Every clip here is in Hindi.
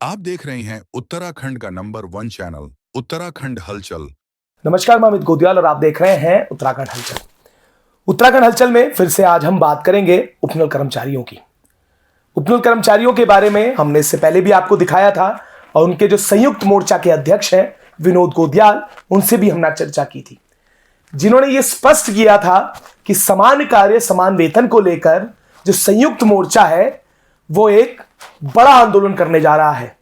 आप देख रहे हैं उत्तराखंड का नंबर 1 चैनल उत्तराखंड हलचल। नमस्कार, मैं अमित गोदियाल और आप देख रहे हैं उत्तराखंड हलचल। उत्तराखंड हलचल में फिर से आज हम बात करेंगे उपनल कर्मचारियों की। उपनल कर्मचारियों के बारे में हमने इससे पहले भी आपको दिखाया था और उनके जो संयुक्त मोर्चा के अध्यक्ष हैं विनोद गोदियाल, उनसे भी हमने चर्चा की थी, जिन्होंने ये स्पष्ट किया था कि समान कार्य समान वेतन को लेकर जो संयुक्त मोर्चा है वो एक बड़ा आंदोलन करने जा रहा है।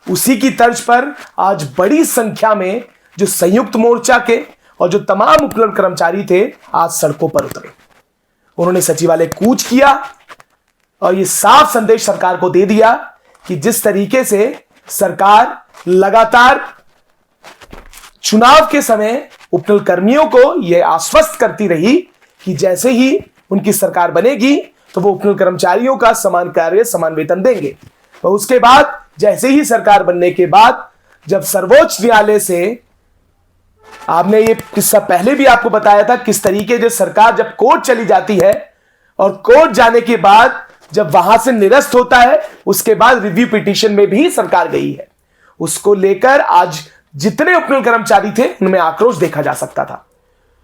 उसी की तर्ज पर आज बड़ी संख्या में जो संयुक्त मोर्चा के और जो तमाम उपनल कर्मचारी थे आज सड़कों पर उतरे। उन्होंने सचिवालय कूच किया और यह साफ संदेश सरकार को दे दिया कि जिस तरीके से सरकार लगातार चुनाव के समय उपनल कर्मियों को यह आश्वस्त करती रही कि जैसे ही उनकी सरकार बनेगी तो वो उपनल कर्मचारियों का समान कार्य समान वेतन देंगे। और उसके बाद जैसे ही सरकार बनने के बाद जब सर्वोच्च न्यायालय से, आपने ये किस्सा पहले भी आपको बताया था किस तरीके से सरकार जब कोर्ट चली जाती है और कोर्ट जाने के बाद जब वहां से निरस्त होता है उसके बाद रिव्यू पिटीशन में भी सरकार गई है। उसको लेकर आज जितने उपनल कर्मचारी थे उनमें आक्रोश देखा जा सकता था।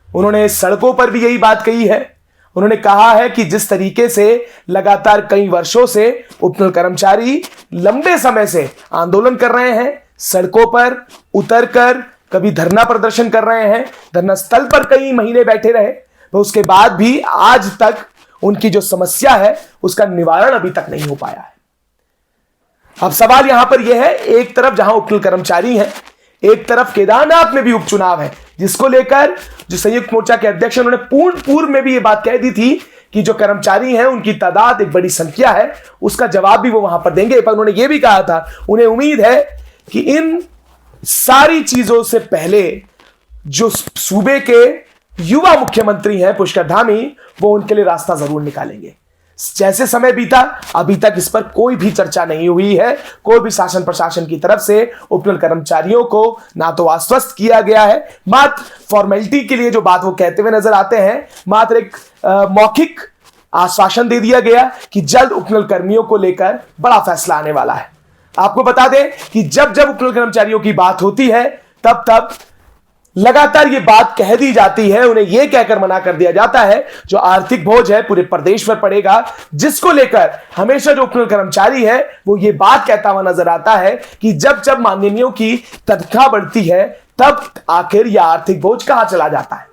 उन्होंने सड़कों पर भी यही बात कही है। उन्होंने कहा है कि जिस तरीके से लगातार कई वर्षों से उपनल कर्मचारी लंबे समय से आंदोलन कर रहे हैं, सड़कों पर उतरकर कभी धरना प्रदर्शन कर रहे हैं, धरना स्थल पर कई महीने बैठे रहे, तो उसके बाद भी आज तक उनकी जो समस्या है उसका निवारण अभी तक नहीं हो पाया है। अब सवाल यहां पर यह है, एक तरफ जहां उपनल कर्मचारी हैं, एक तरफ केदारनाथ में भी उपचुनाव है, जिसको लेकर जो संयुक्त मोर्चा के अध्यक्ष उन्होंने पूर्व में भी ये बात कह दी थी कि जो कर्मचारी हैं उनकी तादाद एक बड़ी संख्या है, उसका जवाब भी वो वहां पर देंगे। पर उन्होंने ये भी कहा था उन्हें उम्मीद है कि इन सारी चीजों से पहले जो सूबे के युवा मुख्यमंत्री हैं पुष्कर धामी, वो उनके लिए रास्ता जरूर निकालेंगे। जैसे समय बीता अभी तक इस पर कोई भी चर्चा नहीं हुई है। कोई भी शासन प्रशासन की तरफ से उपनल कर्मचारियों को ना तो आश्वस्त किया गया है, मात्र फॉर्मेलिटी के लिए जो बात वो कहते हुए नजर आते हैं, मात्र एक मौखिक आश्वासन दे दिया गया कि जल्द उपनल कर्मियों को लेकर बड़ा फैसला आने वाला है। आपको बता दें कि जब जब उपनल कर्मचारियों की बात होती है तब लगातार ये बात कह दी जाती है, उन्हें यह कहकर मना कर दिया जाता है जो आर्थिक बोझ है पूरे प्रदेश पर पड़ेगा, जिसको लेकर हमेशा जो उपनल कर्मचारी है वो ये बात कहता हुआ नजर आता है कि जब जब माननीयों की तनख्वाह बढ़ती है तब आखिर यह आर्थिक बोझ कहां चला जाता है।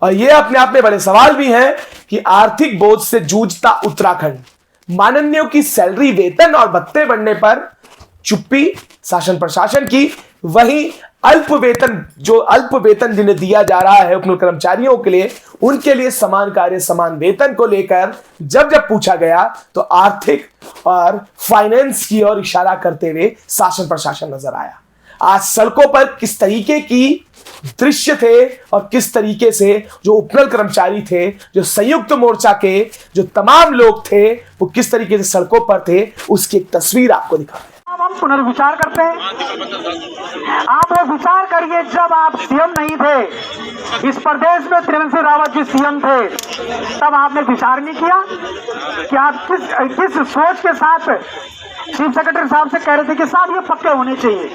और यह अपने आप में बड़े सवाल भी हैं कि आर्थिक बोझ से जूझता उत्तराखंड, माननीयों की सैलरी, वेतन और भत्ते बढ़ने पर चुप्पी शासन प्रशासन की, वहीं अल्प वेतन जिन्हें दिया जा रहा है उपनल कर्मचारियों के लिए, उनके लिए समान कार्य समान वेतन को लेकर जब जब पूछा गया तो आर्थिक और फाइनेंस की ओर इशारा करते हुए शासन प्रशासन नजर आया। आज सड़कों पर किस तरीके की दृश्य थे और किस तरीके से जो उपनल कर्मचारी थे, जो संयुक्त मोर्चा के जो तमाम लोग थे, वो किस तरीके से सड़कों पर थे, उसकी एक तस्वीर आपको दिखा रहे हैं। अब हम पुनर्विचार करते हैं। आप लोग विचार करिए, जब आप सीएम नहीं थे, इस प्रदेश में त्रिवेंद्र सिंह रावत जी सीएम थे, तब आपने विचार नहीं किया कि आप किस सोच के साथ चीफ सेक्रेटरी साहब से कह रहे थे कि साहब ये पक्के होने चाहिए।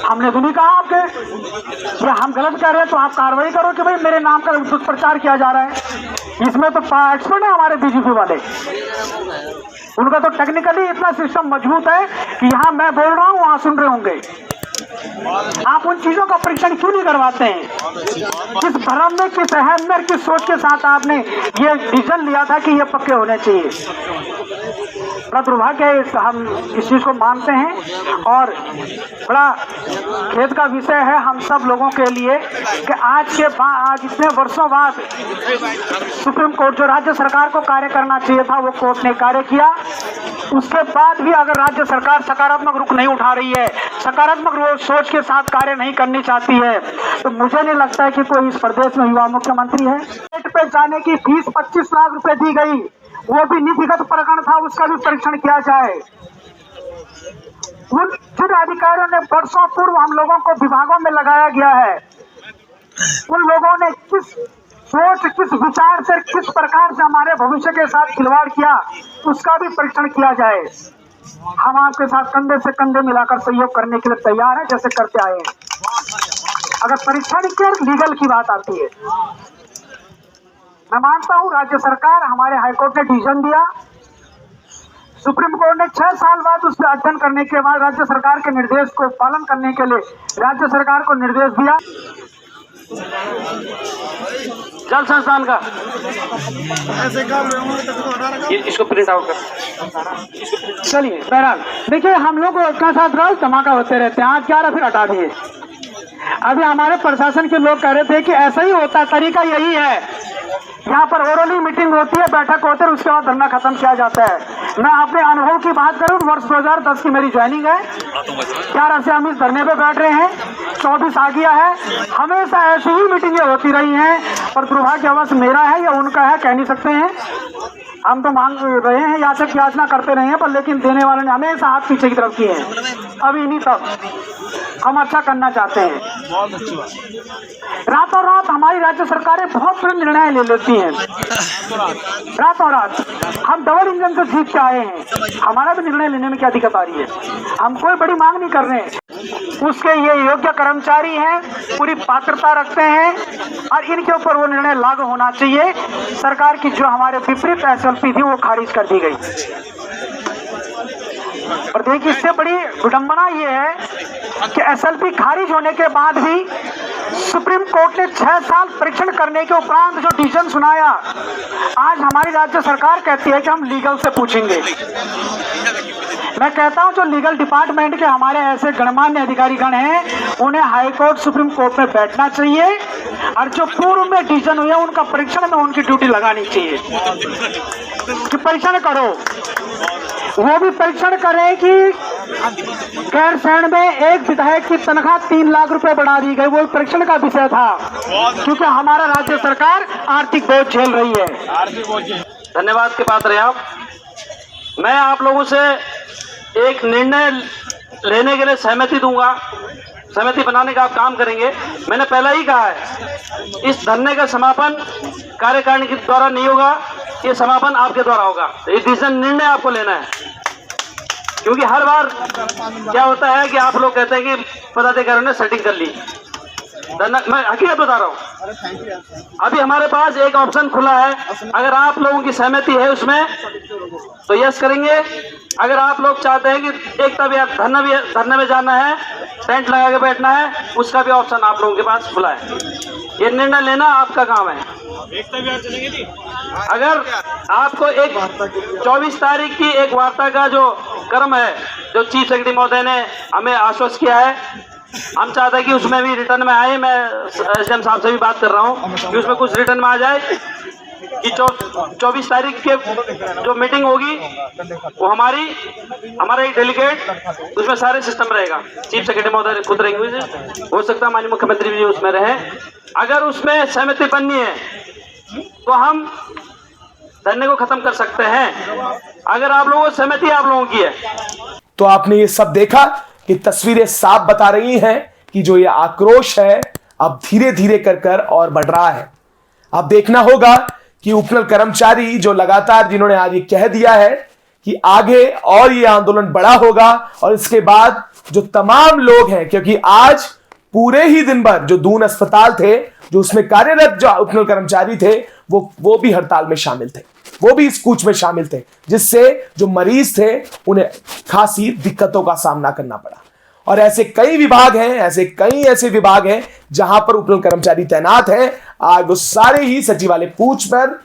हमने तो नहीं कहा आपके, या हम गलत कह रहे हैं तो आप कार्रवाई करो कि भाई मेरे नाम का दुष्प्रचार किया जा रहा है। इसमें तो एक्सपर्ट है हमारे बीजेपी वाले, उनका तो टेक्निकली इतना सिस्टम मजबूत है कि यहाँ मैं बोल रहा हूँ वहां सुन रहे होंगे। आप उन चीजों का परीक्षण क्यों नहीं करवाते हैं? किस भ्रम में, किस अहम में, किस सोच के साथ आपने ये डिसीजन लिया था कि ये पक्के होने चाहिए? बड़ा दुर्भाग्य है, हम इस चीज को मानते हैं और बड़ा खेद का विषय है हम सब लोगों के लिए कि आज इतने वर्षों बाद सुप्रीम कोर्ट, जो राज्य सरकार को कार्य करना चाहिए था वो कोर्ट ने कार्य किया, उसके बाद भी अगर राज्य सरकार सकारात्मक रुख नहीं उठा रही है, सकारात्मक सोच के साथ कार्य नहीं करनी चाहती है, तो मुझे नहीं लगता है कि कोई इस प्रदेश में युवा मुख्यमंत्री है। स्टेट पे जाने की फीस 25 लाख रुपए दी गई, वो भी नीतिगत प्रकरण था, उसका भी परीक्षण किया जाए। उन जिन अधिकारियों ने वर्षों पूर्व हम लोगों को विभागों में लगाया गया है, उन लोगों ने किस सोच, किस विचार से, किस प्रकार से हमारे भविष्य के साथ खिलवाड़ किया, उसका भी परीक्षण किया जाए। हम आपके साथ कंधे से कंधे मिलाकर सहयोग करने के लिए तैयार हैं, जैसे करते आए हैं। अगर परीक्षा की लीगल की बात आती है, मैं मानता हूं राज्य सरकार, हमारे हाईकोर्ट ने डिसीजन दिया, सुप्रीम कोर्ट ने 6 साल बाद उस पर अध्ययन करने के बाद राज्य सरकार के निर्देश को पालन करने के लिए राज्य सरकार को निर्देश दिया। जल संस्थान का इसको प्रिंट आउट कर। चलिए बहरहाल देखिए, हम लोग का साथ रोज धमाका होते रहते हैं। आज 11 फिर हटा दिए। अभी हमारे प्रशासन के लोग कह रहे थे कि ऐसा ही होता है, तरीका यही है, यहाँ पर ओरली मीटिंग होती है, बैठक होती है, उसके बाद धरना खत्म किया जाता है। मैं अपने अनुभव की बात करूं, वर्ष 2010 की मेरी ज्वाइनिंग है, 11 से हम इस धरने पे बैठ रहे हैं, 24 आ गया है। हमेशा ऐसी ही मीटिंगें होती रही हैं, और दुर्भाग्यवश मेरा है या उनका है कह नहीं सकते हैं। हम तो मांग रहे हैं, याचक याचना करते रहे हैं, पर लेकिन देने वाले ने हमेशा हाथ पीछे की तरफ किए हैं। अभी नहीं, तब हम अच्छा करना चाहते हैं। रातों रात हमारी राज्य सरकारें बहुत बड़े निर्णय ले लेती हैं, रातों रात। हम डबल इंजन से जीत के आए हैं, हमारा भी निर्णय लेने में क्या दिक्कत आ रही है? हम कोई बड़ी मांग नहीं कर रहे हैं। उसके ये योग्य कर्मचारी हैं, पूरी पात्रता रखते हैं, और इनके ऊपर वो निर्णय लागू होना चाहिए। सरकार की जो हमारे विपरीत एसएलपी थी वो खारिज कर दी गई। और देखिए, इससे बड़ी विडंबना ये है कि एसएलपी खारिज होने के बाद भी सुप्रीम कोर्ट ने 6 साल परीक्षण करने के उपरांत जो डिसीजन सुनाया, आज हमारी राज्य सरकार कहती है कि हम लीगल से पूछेंगे। मैं कहता हूं, जो लीगल डिपार्टमेंट के हमारे ऐसे गणमान्य अधिकारीगण हैं, उन्हें हाई कोर्ट सुप्रीम कोर्ट में बैठना चाहिए, और जो पूर्व में डिसीजन हुए उनका परीक्षण में उनकी ड्यूटी लगानी चाहिए कि परीक्षण करो। वो भी परीक्षण करें कि गैरसैंण में एक विधायक की तनख्वाह 3 लाख रुपए बढ़ा दी गई, वो परीक्षण का विषय था, क्योंकि हमारा राज्य सरकार आर्थिक बोझ झेल रही है। धन्यवाद के पात्र हैं आप। मैं आप लोगों से एक निर्णय लेने के लिए सहमति दूंगा, सहमति बनाने का आप काम करेंगे। मैंने पहले ही कहा है, इस धरने का समापन कार्यकारिणी के द्वारा नहीं होगा, ये समापन आपके द्वारा होगा। ये डिसीजन निर्णय आपको लेना है, क्योंकि हर बार क्या होता है कि आप लोग कहते हैं कि पदाधिकारियों ने सेटिंग कर ली। मैं हकीकत बता रहा हूँ, अभी हमारे पास एक ऑप्शन खुला है। अगर आप लोगों की सहमति है उसमें तो यस करेंगे। अगर आप लोग चाहते हैं कि एकता विहार धरने में जाना है, टेंट लगा के बैठना है, उसका भी ऑप्शन आप लोगों के पास खुला है। ये निर्णय लेना आपका काम है। अगर आपको एक 24 तारीख की एक वार्ता का जो क्रम है, जो चीफ सेक्रेटरी महोदय ने हमें आश्वस्त किया है, हम चाहते हैं कि उसमें भी रिटर्न में आए। मैं एसडीएम साहब से भी बात कर रहा हूँ कि उसमें कुछ रिटर्न में आ जाए कि 24 तारीख के जो मीटिंग होगी वो हमारा एक डेलीगेट, उसमें सारे सिस्टम रहेगा। चीफ सेक्रेटरी महोदय खुद रहेंगे, हो सकता है माननीय मुख्यमंत्री भी उसमें रहे। अगर उसमें सहमति बननी है तो हम धरने को खत्म कर सकते हैं। अगर आप लोगों को सहमति आप लोगों की है। तो आपने ये सब देखा कि तस्वीरें साफ बता रही हैं कि जो ये आक्रोश है अब धीरे धीरे कर और बढ़ रहा है। अब देखना होगा कि उपनल कर्मचारी जो लगातार जिन्होंने आज ये कह दिया है कि आगे और ये आंदोलन बड़ा होगा, और इसके बाद जो तमाम लोग हैं, क्योंकि आज पूरे ही दिन भर जो दून अस्पताल थे, जो उसमें कार्यरत जो उपनल कर्मचारी थे, वो भी हड़ताल में शामिल थे, वो भी इस कूच में शामिल थे, जिससे जो मरीज थे उन्हें खासी दिक्कतों का सामना करना पड़ा। और ऐसे कई विभाग हैं, ऐसे विभाग हैं जहां पर उपनल कर्मचारी तैनात हैं। आज वो सारे ही सचिवालय कूच पर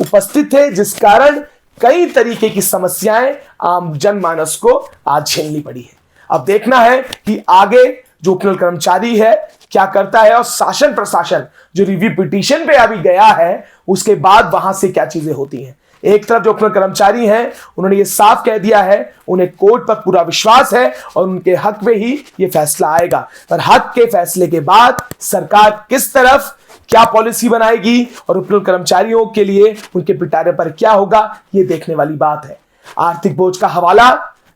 उपस्थित थे, जिस कारण कई तरीके की समस्याएं आम जनमानस को आज झेलनी पड़ी है। अब देखना है कि आगे जो उपनल कर्मचारी है क्या करता है, और शासन प्रशासन जो रिव्यू पिटीशन पे अभी गया है उसके बाद वहां से क्या चीजें होती हैं। एक तरफ जो उपनल कर्मचारी हैं उन्होंने ये साफ कह दिया है, उन्हें कोर्ट पर पूरा विश्वास है और उनके हक में ही ये फैसला आएगा। पर हक के फैसले के बाद सरकार किस तरफ क्या पॉलिसी बनाएगी और उपनल कर्मचारियों के लिए उनके पिटारे पर क्या होगा, ये देखने वाली बात है। आर्थिक बोझ का हवाला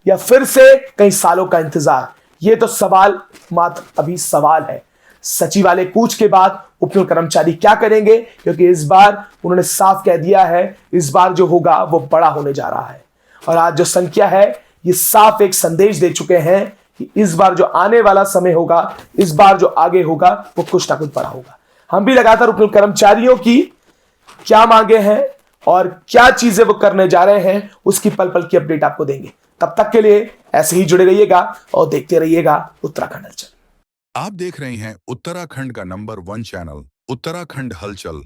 या फिर से कई सालों का इंतजार, ये तो सवाल मात्र अभी सवाल है। सचिवालय कूच के बाद उपनल कर्मचारी क्या करेंगे, क्योंकि इस बार उन्होंने साफ कह दिया है इस बार जो होगा वो बड़ा होने जा रहा है। और आज जो संख्या है ये साफ एक संदेश दे चुके हैं कि इस बार जो आने वाला समय होगा, इस बार जो आगे होगा, वो कुछ ना कुछ बड़ा होगा। हम भी लगातार उपनल कर्मचारियों की क्या मांगे हैं और क्या चीजें वो करने जा रहे हैं, उसकी पल पल की अपडेट आपको देंगे। तब तक के लिए ऐसे ही जुड़े रहिएगा और देखते रहिएगा उत्तराखंड हलचल। आप देख रहे हैं उत्तराखंड का नंबर 1 चैनल उत्तराखंड हलचल।